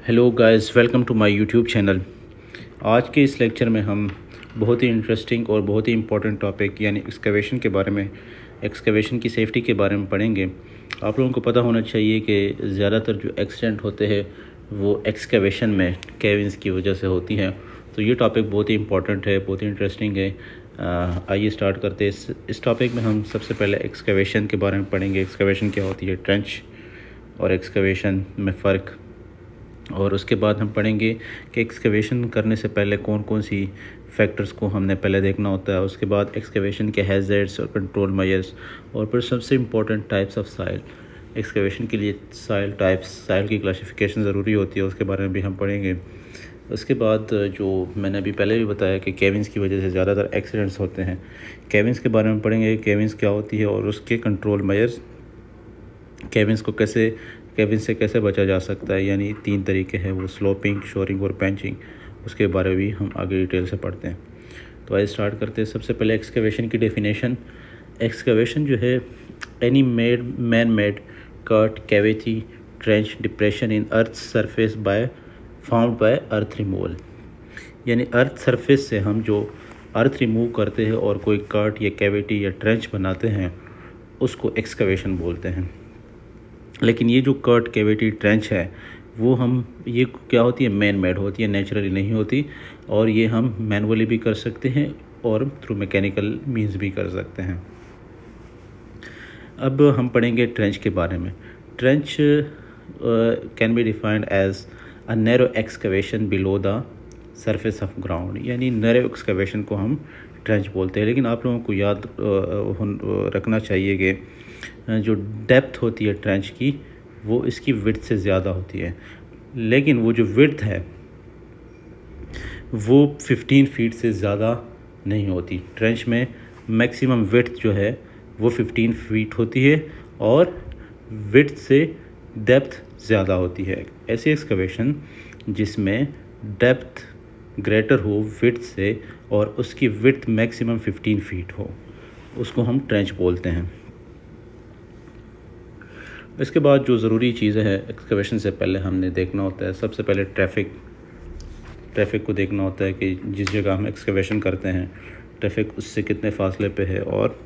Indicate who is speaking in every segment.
Speaker 1: Hello guys, welcome to my YouTube channel. आज के इस लेक्चर में हम बहुत ही इंटरेस्टिंग और बहुत ही इम्पोर्टेंट टॉपिक यानी एक्सकवेशन के बारे में, एक्सकवेशन की सेफ्टी के बारे में पढ़ेंगे। आप लोगों को पता होना चाहिए कि ज़्यादातर जो एक्सीडेंट होते हैं वो एक्सकवेशन में केविंस की वजह से होती हैं। तो ये टॉपिक बहुत ही इम्पोर्टेंट है, बहुत ही इंटरेस्टिंग है। आइए स्टार्ट करते हैं। इस टॉपिक में हम सबसे पहले एक्सकवेशन के बारे में पढ़ेंगे। एक्सकवेशन क्या होती है, ट्रेंच और एक्सकवेशन में फ़र्क, और उसके बाद हम पढ़ेंगे कि एक्सकवेशन करने से पहले कौन कौन सी फैक्टर्स को हमने पहले देखना होता है। उसके बाद एक्सकवेशन के हैज़र्ड्स और कंट्रोल मेजर्स, और फिर सबसे important types of soil. Excavation के लिए साइल टाइप्स, साइल की क्लासिफिकेशन ज़रूरी होती है, उसके बारे में भी हम पढ़ेंगे। उसके बाद जो मैंने अभी पहले भी बताया कि केविंस की वजह से ज़्यादातर एक्सीडेंट्स होते हैं, केविंस के बारे में पढ़ेंगे। केविंस क्या होती है और उसके कंट्रोल मेजर्स, केविन से कैसे बचा जा सकता है, यानी 3 तरीके हैं वो, स्लोपिंग, शोरिंग और पैंचिंग। उसके बारे में भी हम आगे डिटेल से पढ़ते हैं। तो आइए स्टार्ट करते हैं। सबसे पहले एक्सकवेशन की डेफिनेशन। एक्सकवेशन जो है, any man made cut, cavity, trench, depression in earth surface found by earth removal. यानी अर्थ सरफेस से हम जो अर्थ रिमूव करते हैं और कोई कट या कैविटी या ट्रेंच बनाते हैं, उसको एक्सकवेशन बोलते हैं। लेकिन ये जो कट, कैविटी, ट्रेंच है वो ये क्या होती है, मैन मेड होती है, नेचुरली नहीं होती। और ये हम मैनुअली भी कर सकते हैं और थ्रू मैकेनिकल मींस भी कर सकते हैं। अब हम पढ़ेंगे ट्रेंच के बारे में। Trench can be defined as a narrow excavation below the surface of ground. यानी नैरो एक्सकवेशन को हम ट्रेंच बोलते हैं। लेकिन आप लोगों को याद रखना चाहिए कि जो डेप्थ होती है ट्रेंच की, वो इसकी विड्थ से ज़्यादा होती है। लेकिन वो जो विड्थ है वो 15 फीट से ज़्यादा नहीं होती। ट्रेंच में मैक्सिमम विड्थ जो है वो 15 फीट होती है और विड्थ से डेप्थ ज़्यादा होती है। ऐसी एक्सकवेशन जिसमें डेप्थ ग्रेटर हो विड्थ से और उसकी विड्थ मैक्सिमम 15 फीट हो, उसको हम ट्रेंच बोलते हैं। इसके बाद जो ज़रूरी चीज़ें हैं एक्सकवेशन से पहले हमने देखना होता है, सबसे पहले ट्रैफिक को देखना होता है कि जिस जगह हम एक्सकवेशन करते हैं ट्रैफिक उससे कितने फासले पे है, और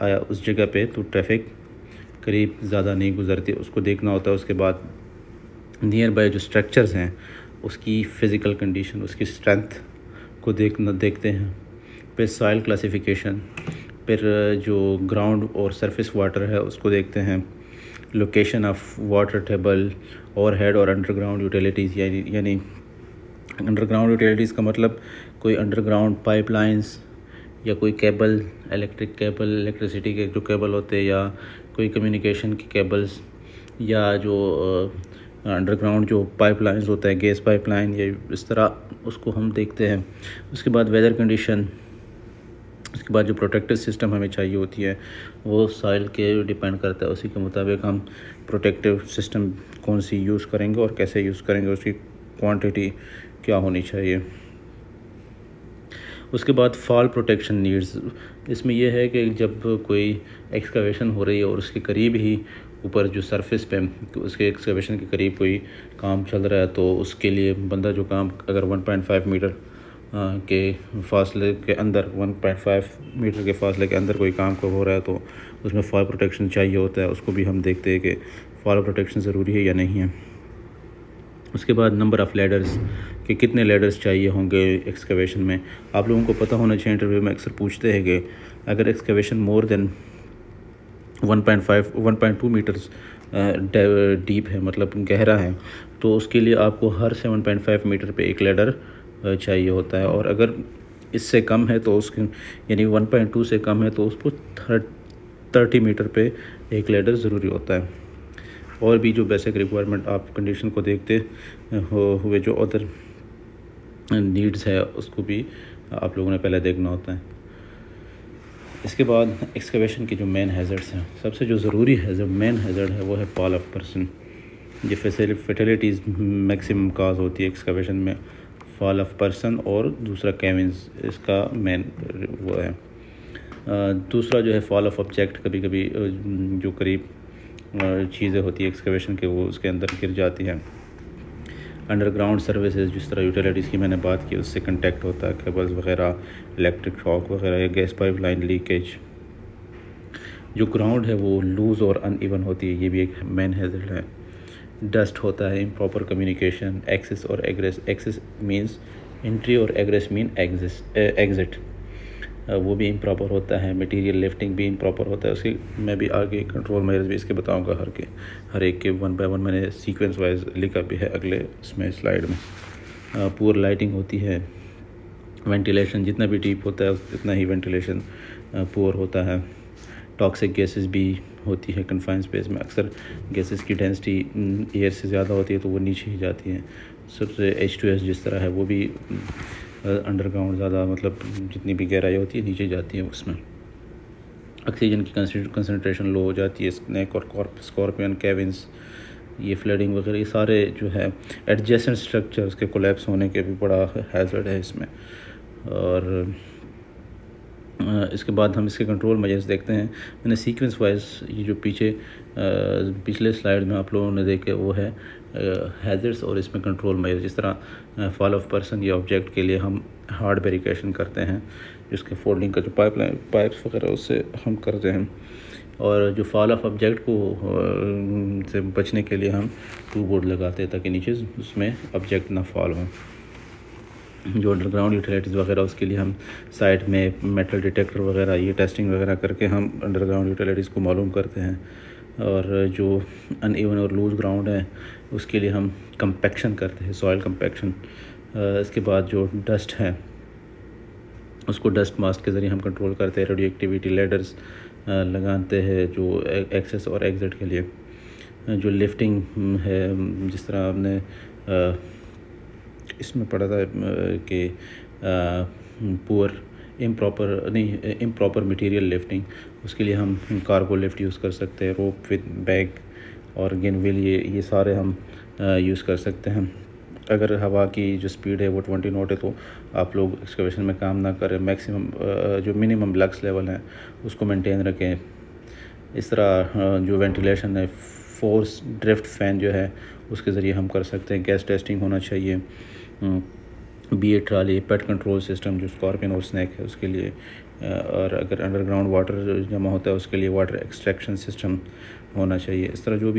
Speaker 1: आया उस जगह पे तो ट्रैफिक करीब ज़्यादा नहीं गुज़रती, उसको देखना होता है। उसके बाद नियर बाय जो स्ट्रक्चर्स हैं उसकी फ़िज़िकल कंडीशन, उसकी स्ट्रेंथ को देखते हैं। फिर सॉइल क्लासिफिकेशन, फिर जो ग्राउंड और सरफेस वाटर है उसको देखते हैं। Location of water table, overhead और अंडरग्राउंड यूटिलिटीज़। यानी अंडरग्राउंड यूटिलिटीज़ का मतलब कोई अंडरग्राउंड पाइपलाइंस या कोई केबल, इलेक्ट्रिक केबल, इलेक्ट्रिसिटी के जो केबल होते हैं, या कोई कम्युनिकेशन की केबल्स, या जो अंडरग्राउंड जो पाइपलाइंस होता है, गैस पाइपलाइन या इस तरह, उसको हम देखते हैं। उसके बाद वेदर कंडीशन। उसके बाद जो प्रोटेक्टिव सिस्टम हमें चाहिए होती है वो सॉइल के डिपेंड करता है, उसी के मुताबिक हम प्रोटेक्टिव सिस्टम कौन सी यूज़ करेंगे और कैसे यूज़ करेंगे, उसकी क्वांटिटी क्या होनी चाहिए। उसके बाद फॉल प्रोटेक्शन नीड्स। इसमें यह है कि जब कोई एक्सकवेशन हो रही है और उसके करीब ही ऊपर जो सरफेस पे उसके एक्सकवेशन के करीब कोई काम चल रहा है, तो उसके लिए बंदा जो काम अगर 1.5 मीटर के फासले के अंदर 1.5 मीटर के फासले के अंदर कोई काम को हो रहा है तो उसमें फॉल प्रोटेक्शन चाहिए होता है। उसको भी हम देखते हैं कि फॉल प्रोटेक्शन ज़रूरी है या नहीं है। उसके बाद नंबर ऑफ़ लैडर्स, कि कितने लैडर्स चाहिए होंगे एक्सकवेशन में। आप लोगों को पता होना चाहिए, इंटरव्यू में अक्सर पूछते हैं कि अगर excavation more than 1.2 metres deep है, मतलब गहरा है, तो उसके लिए आपको हर 7.5 मीटर पे एक लैडर चाहिए होता है। और अगर इससे कम है तो उसके यानी 1.2 से कम है तो उसको 30 मीटर पे एक लैडर ज़रूरी होता है। और भी जो बेसिक रिक्वायरमेंट आप कंडीशन को देखते हुए जो अदर नीड्स है उसको भी आप लोगों ने पहले देखना होता है। इसके बाद एक्सकवेशन की जो मेन हैज़र्ड्स हैं, सबसे जो ज़रूरी मेन हैज़र्ड है वो है फॉल ऑफ पर्सन। ये फैटलिटीज़ मैक्सिमम काज होती है एक्सकवेशन में, फॉल ऑफ पर्सन और दूसरा केविंस, इसका मेन वो है। दूसरा जो है फॉल ऑफ ऑब्जेक्ट, कभी कभी जो करीब चीज़ें होती है एक्सकवेशन के वो उसके अंदर गिर जाती हैं। अंडरग्राउंड सर्विसेज जिस तरह यूटिलिटीज़ की मैंने बात की उससे कंटेक्ट होता है, केबल्स वगैरह, इलेक्ट्रिक शॉक वगैरह या गैस पाइपलाइन लीकेज। जो ग्राउंड है वो लूज़ और अनइवन होती है, ये भी एक मेन हैज़र्ड है। डस्ट होता है, इम्प्रॉपर कम्युनिकेशन, एक्सेस और एग्रेस। एक्सेस मींस एंट्री और एग्रेस मीन एग्जिट, वो भी इम्प्रॉपर होता है। मटेरियल लिफ्टिंग भी इम्प्रॉपर होता है। उसकी मैं भी आगे कंट्रोल मेजर्स भी इसके बताऊंगा, हर एक के वन बाय वन मैंने सीक्वेंस वाइज लिखा भी है अगले इसमें स्लाइड में। पुअर लाइटिंग होती है। वेंटिलेशन जितना भी डीप होता है उतना ही वेंटिलेशन पुअर होता है। टॉक्सिक गैसेस भी होती है कन्फाइंड स्पेस में। अक्सर गैसेस की डेंसिटी एयर से ज़्यादा होती है तो वो नीचे ही जाती हैं। सबसे H2S जिस तरह है वो भी अंडरग्राउंड ज़्यादा, मतलब जितनी भी गहराई होती है नीचे जाती है उसमें। ऑक्सीजन की कंसनट्रेशन लो हो जाती है। स्नेक और स्कॉर्पियन केविन्स, ये फ्लडिंग वगैरह, ये सारे जो है एडजेसेंट स्ट्रक्चर्स के कोलैप्स होने के भी बड़ा हैज़र्ड है इसमें। और इसके बाद हम इसके कंट्रोल मेजर्स देखते हैं। मैंने सीक्वेंस वाइज ये जो पिछले स्लाइड में आप लोगों ने देखे वो है हैज़र्ड्स और इसमें कंट्रोल मेजर्स। जिस तरह फॉल ऑफ पर्सन या ऑब्जेक्ट के लिए हम हार्ड बैरिकेशन करते हैं, जिसके फोल्डिंग का जो पाइप्स वगैरह उससे हम करते हैं। और जो फॉल ऑफ ऑब्जेक्ट को से बचने के लिए हम टू बोर्ड लगाते हैं ताकि नीचे उसमें ऑब्जेक्ट ना फॉल हो। जो अंडरग्राउंड यूटिलिटीज़ वगैरह उसके लिए हम साइड में मेटल डिटेक्टर वगैरह ये टेस्टिंग वगैरह करके हम अंडरग्राउंड यूटिलिटीज़ को मालूम करते हैं। और जो अनइवन और लूज़ ग्राउंड है उसके लिए हम कंपैक्शन करते हैं, सॉइल कंपैक्शन। इसके बाद जो डस्ट है उसको डस्ट मास्क के ज़रिए हम कंट्रोल करते हैं। रेडियो एक्टिविटी लेडर्स लगाते हैं जो एक्सेस और एग्ज़िट के लिए। जो लिफ्टिंग है, जिस तरह आपने इसमें पढ़ा था कि पुअर इम्प्रॉपर मटेरियल लिफ्टिंग, उसके लिए हम कार्गो लिफ्ट यूज़ कर सकते हैं। रोप विद बैग और गिनविल, ये सारे हम यूज़ कर सकते हैं। अगर हवा की जो स्पीड है वो 20 नॉट है तो आप लोग एक्सकवेशन में काम ना करें। मैक्सिमम जो मिनिमम लक्स लेवल है उसको मेंटेन रखें। इस तरह जो वेंटिलेशन है, फोर्स ड्रिफ्ट फ़ैन जो है उसके ज़रिए हम कर सकते हैं। गैस टेस्टिंग होना चाहिए। BA ट्राली, पेट कंट्रोल सिस्टम जो स्कॉर्पियन और स्नैक है उसके लिए। और अगर अंडरग्राउंड वाटर जमा होता है उसके लिए वाटर एक्सट्रैक्शन सिस्टम होना चाहिए। इस तरह जो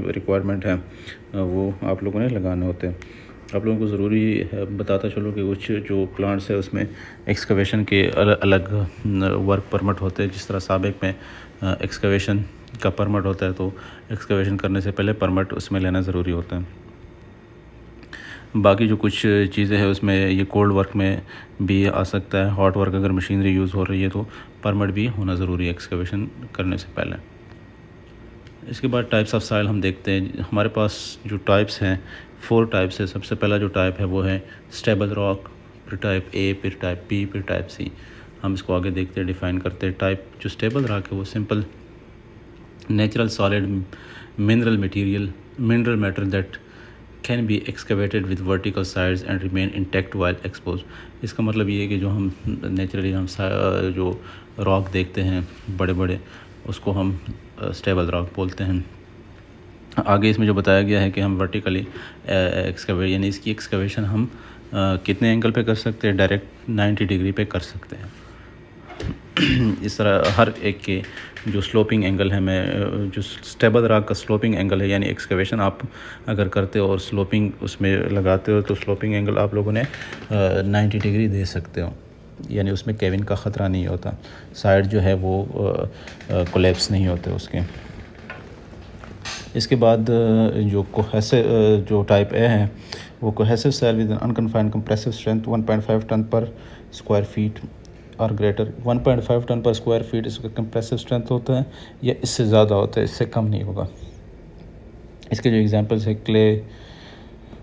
Speaker 1: रिक्वायरमेंट है वो आप लोगों ने लगाने होते हैं। आप लोगों को ज़रूरी है बताता चलो कि कुछ जो प्लांट्स है उसमें एक्सकवेशन के अलग वर्क परमिट होते हैं। जिस तरह साबिक में एक्सकवेशन का परमिट होता है तो एक्सकवेशन करने से पहले परमिट उसमें लेना ज़रूरी होता है। बाकी जो कुछ चीज़ें हैं उसमें ये कोल्ड वर्क में भी आ सकता है। हॉट वर्क अगर मशीनरी यूज़ हो रही है तो परमिट भी होना ज़रूरी है एक्सकवेशन करने से पहले। इसके बाद टाइप्स ऑफ सॉइल हम देखते हैं। हमारे पास जो टाइप्स हैं 4 टाइप्स है। सबसे पहला जो टाइप है वो है स्टेबल रॉक, फिर टाइप A, फिर टाइप B, फिर टाइप C। हम इसको आगे देखते हैं, डिफ़ाइन करते हैं। टाइप जो स्टेबल रॉक है वो simple natural solid mineral matter that can be excavated with vertical sides and remain intact while expose. इसका मतलब ये है कि जो हम नेचुरली हम जो रॉक देखते हैं बड़े बड़े, उसको हम स्टेबल रॉक बोलते हैं। आगे इसमें जो बताया गया है कि हम वर्टिकली यानी इसकी एक्सकवेशन हम कितने एंगल पे कर सकते हैं, डायरेक्ट 90 डिग्री पे कर सकते हैं। इस तरह हर एक के जो स्लोपिंग एंगल है, मैं जो स्टेबल रॉक का स्लोपिंग एंगल है, यानी एक्सकवेशन आप अगर करते हो और स्लोपिंग उसमें लगाते हो तो स्लोपिंग एंगल आप लोगों ने 90 डिग्री दे सकते हो, यानी उसमें केविन का ख़तरा नहीं होता। साइड जो है वो कोलैप्स नहीं होते उसके। इसके बाद जो टाइप ए है वो cohesive soil with unconfined compressive strength 1.5 ton पर स्क्वायर फीट और ग्रेटर। 1.5 टन पर स्क्वायर फीट इसका कंप्रेसिव स्ट्रेंथ होता है, या इससे ज़्यादा होता है, इससे कम नहीं होगा। इसके जो एग्जांपल्स है clay,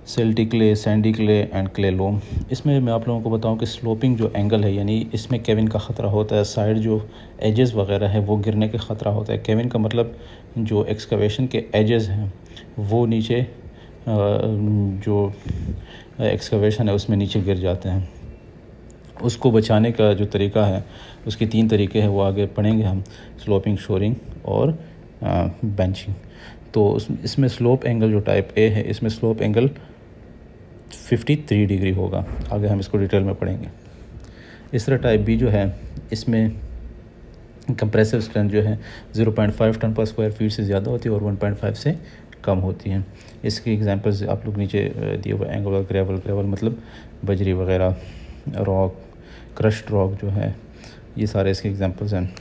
Speaker 1: silty clay, sandy clay and clay loam. इसमें मैं आप लोगों को बताऊं कि स्लोपिंग जो एंगल है, यानी इसमें केविन का ख़तरा होता है। साइड जो एजेस वगैरह है वो गिरने का ख़तरा होता है। केविन का मतलब जो एक्सकवेशन के एजेस हैं वो नीचे जो एक्सकवेशन है उसमें नीचे गिर जाते हैं। उसको बचाने का जो तरीका है उसके 3 तरीके हैं, वो आगे पढ़ेंगे हम, स्लोपिंग, शोरिंग और बेंचिंग। तो इसमें स्लोप एंगल जो टाइप ए है इसमें स्लोप एंगल 53 डिग्री होगा। आगे हम इसको डिटेल में पढ़ेंगे। इस तरह टाइप बी जो है इसमें कंप्रेसिव स्ट्रेंथ जो है 0.5 टन पर स्क्वायर फीट से ज़्यादा होती है और 1.5 से कम होती हैं। इसके एग्जांपल्स आप लोग नीचे दिए हुए एंगुलर ग्रेवल मतलब बजरी वगैरह, रॉक, क्रश्ड रॉक जो है, ये सारे इसके एग्जांपल्स हैं।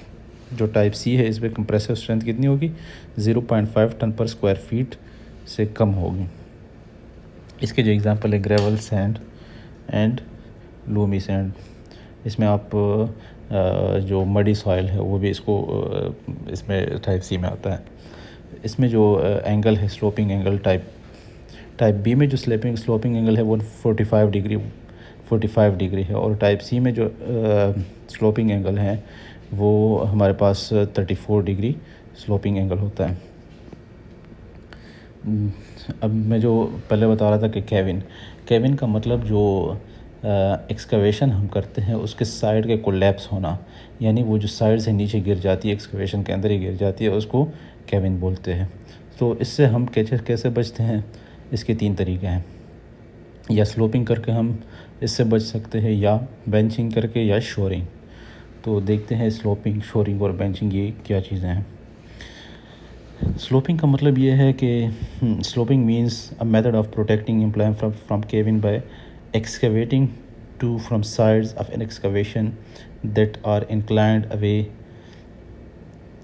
Speaker 1: जो टाइप सी है इसमें कंप्रेसिव स्ट्रेंथ कितनी होगी? 0.5 टन पर स्क्वायर फीट से कम होगी। इसके जो एग्जांपल है gravel, sand and Lumi sand. इसमें आप जो मडी सॉइल है वो भी इसमें टाइप सी में आता है। इसमें जो एंगल है स्लोपिंग एंगल टाइप बी में जो स्लोपिंग एंगल है वो 45 डिग्री है और टाइप सी में जो स्लोपिंग एंगल है वो हमारे पास 34 डिग्री स्लोपिंग एंगल होता है। अब मैं जो पहले बता रहा था कि केविन का मतलब जो एक्सकवेशन हम करते हैं उसके साइड के कोलैप्स होना, यानी वो जो साइड से नीचे गिर जाती है, एक्सकवेशन के अंदर ही गिर जाती है, उसको केविन बोलते हैं। तो इससे हम कैसे बचते हैं? इसके 3 तरीके हैं। या स्लोपिंग करके हम इससे बच सकते हैं, या बेंचिंग करके, या शोरिंग। तो देखते हैं स्लोपिंग, शोरिंग और बेंचिंग ये क्या चीज़ें हैं। स्लोपिंग का मतलब ये है कि sloping means a method of protecting employee from cave in by excavating from sides of an excavation that are inclined away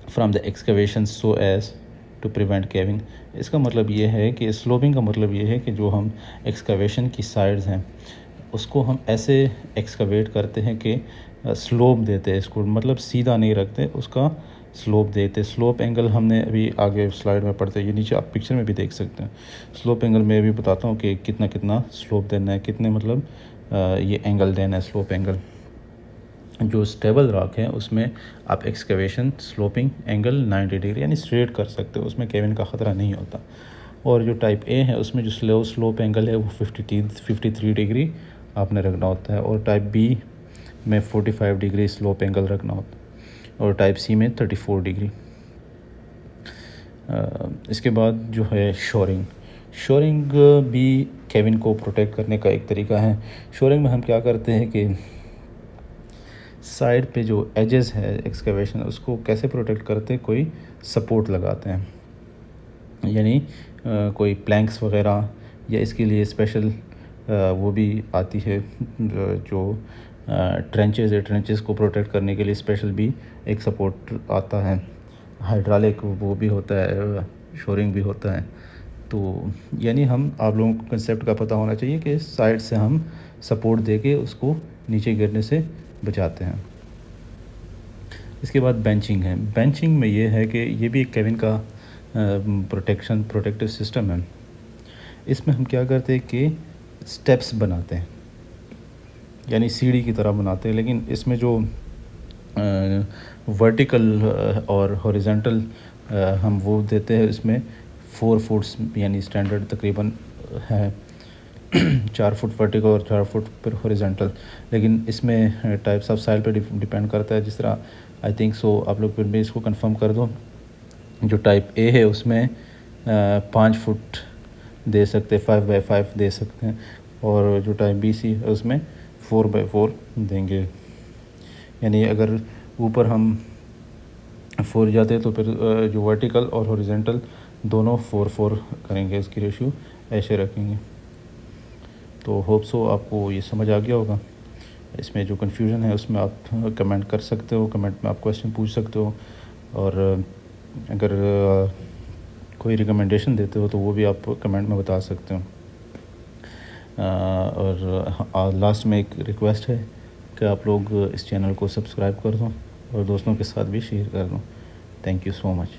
Speaker 1: from the excavation so as to prevent caving। इसका मतलब ये है कि स्लोपिंग का मतलब ये है कि जो हम एक्सकवेशन की साइड्स हैं उसको हम ऐसे एक्सकवेट करते हैं कि स्लोप देते हैं इसको, मतलब सीधा नहीं रखते, उसका स्लोप देते। स्लोप एंगल हमने अभी आगे स्लाइड में पढ़ते हैं, ये नीचे आप पिक्चर में भी देख सकते हैं। स्लोप एंगल में भी बताता हूँ कि कितना स्लोप देना है, कितने मतलब ये एंगल देना है स्लोप एंगल। जो स्टेबल रॉक है उसमें आप एक्सकवेशन स्लोपिंग एंगल 90 डिग्री यानी स्ट्रेट कर सकते हो, उसमें केविन का ख़तरा नहीं होता। और जो टाइप ए है उसमें जो स्लोप एंगल है वो 53 डिग्री आपने रखना होता है, और टाइप बी में 45 डिग्री स्लोप एंगल रखना होता है, और टाइप सी में 34 डिग्री। इसके बाद जो है शोरिंग भी केविन को प्रोटेक्ट करने का एक तरीका है। शोरिंग में हम क्या करते हैं कि साइड पे जो एजेस है एक्सकवेशन उसको कैसे प्रोटेक्ट करते हैं, कोई सपोर्ट लगाते हैं, यानी कोई प्लैंक्स वगैरह, या इसके लिए स्पेशल वो भी आती है जो ट्रेंचेस को प्रोटेक्ट करने के लिए स्पेशल भी एक सपोर्ट आता है, हाइड्रोलिक वो भी होता है, शोरिंग भी होता है। तो यानी आप लोगों को कंसेप्ट का पता होना चाहिए कि साइड से हम सपोर्ट देके उसको नीचे गिरने से बचाते हैं। इसके बाद बेंचिंग में ये है कि ये भी एक केविन का प्रोटेक्टिव सिस्टम है। इसमें हम क्या करते हैं कि स्टेप्स बनाते हैं, यानी सीढ़ी की तरह बनाते हैं, लेकिन इसमें जो वर्टिकल और हॉरिजॉन्टल हम वो देते हैं, इसमें 4 फुट्स यानी स्टैंडर्ड तकरीबन है 4 फुट वर्टिकल और 4 फुट पर हॉरिजॉन्टल। लेकिन इसमें टाइप्स ऑफ साइल पे डिपेंड करता है, जिस तरह आई थिंक सो आप लोग फिर भी इसको कंफर्म कर दो। जो टाइप ए है उसमें 5 फुट दे सकते, 5 बाई 5 दे सकते हैं, और जो टाइप बी सी है उसमें 4 बाई 4 देंगे। यानी अगर ऊपर हम 4 जाते हैं तो फिर जो वर्टिकल और हॉरिजॉन्टल दोनों 4 करेंगे, इसकी रेशियो ऐसे रखेंगे। तो होप सो आपको ये समझ आ गया होगा। इसमें जो कन्फ्यूज़न है उसमें आप कमेंट कर सकते हो, कमेंट में आप क्वेश्चन पूछ सकते हो, और अगर कोई रिकमेंडेशन देते हो तो वो भी आप कमेंट में बता सकते हो। और लास्ट में एक रिक्वेस्ट है कि आप लोग इस चैनल को सब्सक्राइब कर दो और दोस्तों के साथ भी शेयर कर दो। Thank you so much.